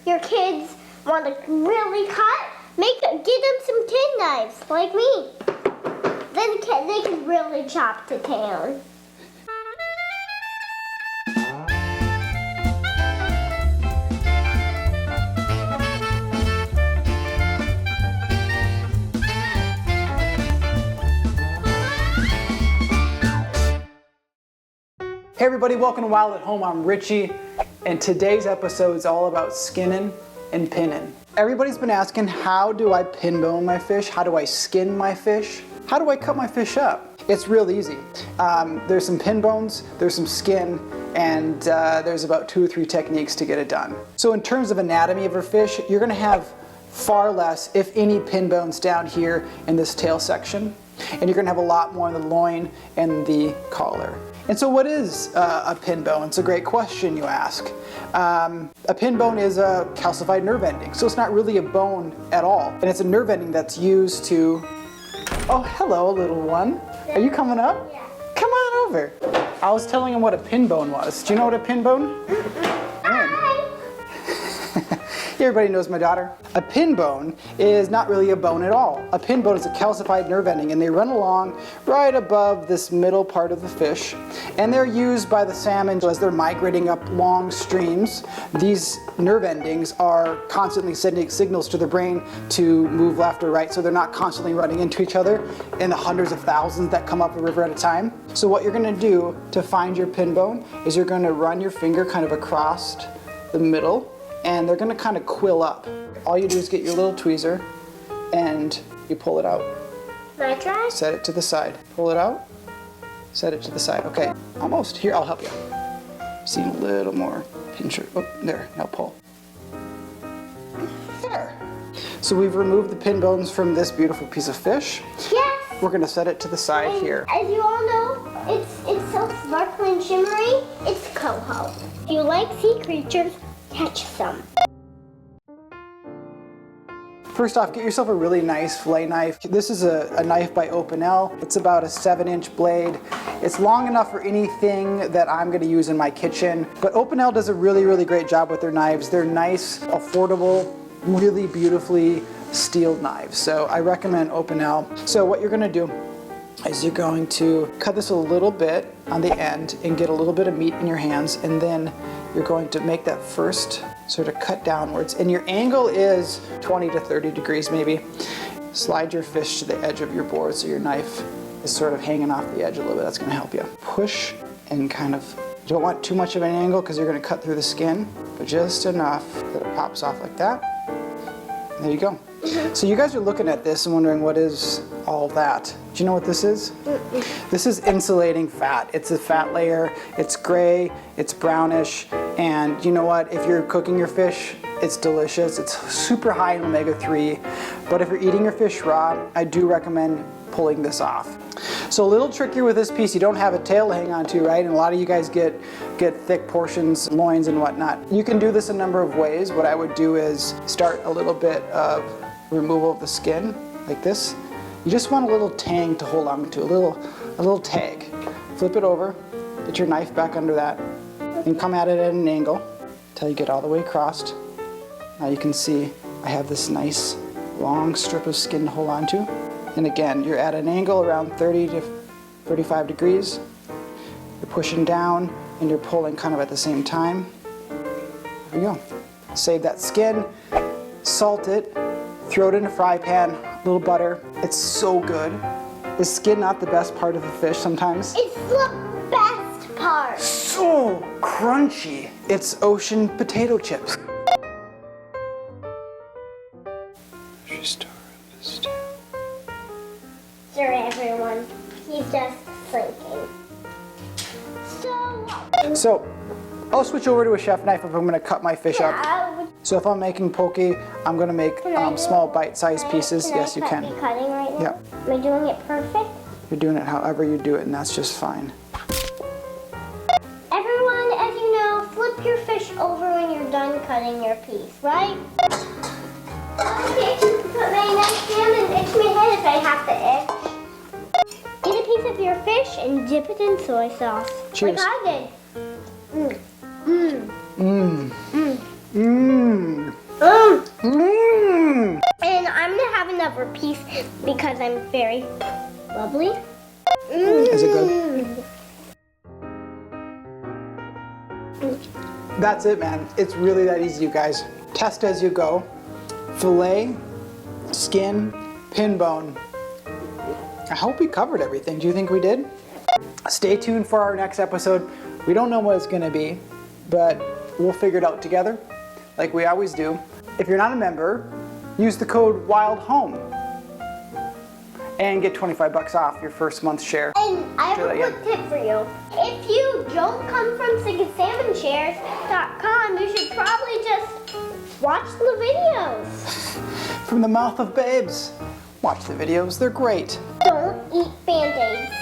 your kids want to really cut, get them some tin knives like me. Then they can really chop the tail. Hey everybody, welcome to Wild at Home. I'm Richie, and today's episode is all about skinning and pinning. Everybody's been asking, how do I pin bone my fish? How do I skin my fish? How do I cut my fish up? It's real easy. There's some pin bones, there's some skin, and there's about 2 or 3 techniques to get it done. So in terms of anatomy of a fish, you're gonna have far less, if any, pin bones down here in this tail section, and you're gonna have a lot more in the loin and the collar. And so what is a pin bone? It's a great question you ask. A pin bone is a calcified nerve ending, so it's not really a bone at all. And it's a nerve ending that's used to... Oh, hello, little one. Are you coming up? Yeah. Come on over. I was telling him what a pin bone was. Do you know what a pin bone? Everybody knows my daughter. A pin bone is not really a bone at all. A pin bone is a calcified nerve ending, and they run along right above this middle part of the fish, and they're used by the salmon as they're migrating up long streams. These nerve endings are constantly sending signals to the brain to move left or right, so they're not constantly running into each other in the hundreds of thousands that come up a river at a time. So what you're going to do to find your pin bone is you're going to run your finger kind of across the middle, and they're gonna kind of quill up. All you do is get your little tweezer and you pull it out. Can I try? Set it to the side. Pull it out, set it to the side. Okay, almost. Here, I'll help you. See a little more pincher. Oh, there, now pull. There. So we've removed the pin bones from this beautiful piece of fish. Yes. We're gonna set it to the side And here. as you all know, it's so sparkly and shimmery. It's coho. If you like sea creatures, catch some. First off, get yourself a really nice fillet knife. This is a knife by Opinel. It's about a 7-inch blade. It's long enough for anything that I'm gonna use in my kitchen. But Opinel does a really, really great job with their knives. They're nice, affordable, really beautifully steeled knives. So I recommend Opinel. So what you're gonna do is you're going to cut this a little bit on the end and get a little bit of meat in your hands, and then you're going to make that first sort of cut downwards, and your angle is 20 to 30 degrees maybe. Slide your fish to the edge of your board so your knife is sort of hanging off the edge a little bit. That's going to help you. Push and kind of, you don't want too much of an angle because you're going to cut through the skin, but just enough that it pops off like that. There you go. So you guys are looking at this and wondering, what is all that? Do you know what this is? This is insulating fat. It's a fat layer. It's gray, it's brownish, and you know what? If you're cooking your fish, it's delicious. It's super high in omega-3, but if you're eating your fish raw, I do recommend pulling this off. So a little trickier with this piece, you don't have a tail to hang on to, right? And a lot of you guys get thick portions, loins and whatnot. You can do this a number of ways. What I would do is start a little bit of removal of the skin, like this. You just want a little tang to hold on to, a little tag. Flip it over, get your knife back under that, and come at it at an angle until you get all the way across. Now you can see I have this nice long strip of skin to hold on to. And again, you're at an angle around 30 to 35 degrees. You're pushing down and you're pulling kind of at the same time. There we go. Save that skin, salt it, throw it in a fry pan, a little butter. It's so good. Is skin not the best part of the fish sometimes? It's the best part. So crunchy. It's ocean potato chips. Sorry everyone, he's just thinking. So, I'll switch over to a chef knife if I'm gonna cut my fish up. So if I'm making poke, I'm gonna make small bite-sized pieces. Yes, you can. Be cutting right now? Yeah. Am I doing it perfect? You're doing it however you do it, and that's just fine. Everyone, as you know, flip your fish over when you're done cutting your piece, right? Okay, put my next hand and itch my head if I have to itch. Get a piece of your fish and dip it in soy sauce. Cheers. Like I did. Mmm. I'm very bubbly. Is it good? That's it, man. It's really that easy, you guys. Test as you go. Fillet, skin, pin bone. I hope we covered everything. Do you think we did? Stay tuned for our next episode. We don't know what it's gonna be, but we'll figure it out together, like we always do. If you're not a member, use the code WILDHOME and get 25 bucks off your first month's share. And I have a quick tip for you. If you don't come from salmonshares.com, you should probably just watch the videos. From the mouth of babes. Watch the videos, they're great. Don't eat Band-Aids.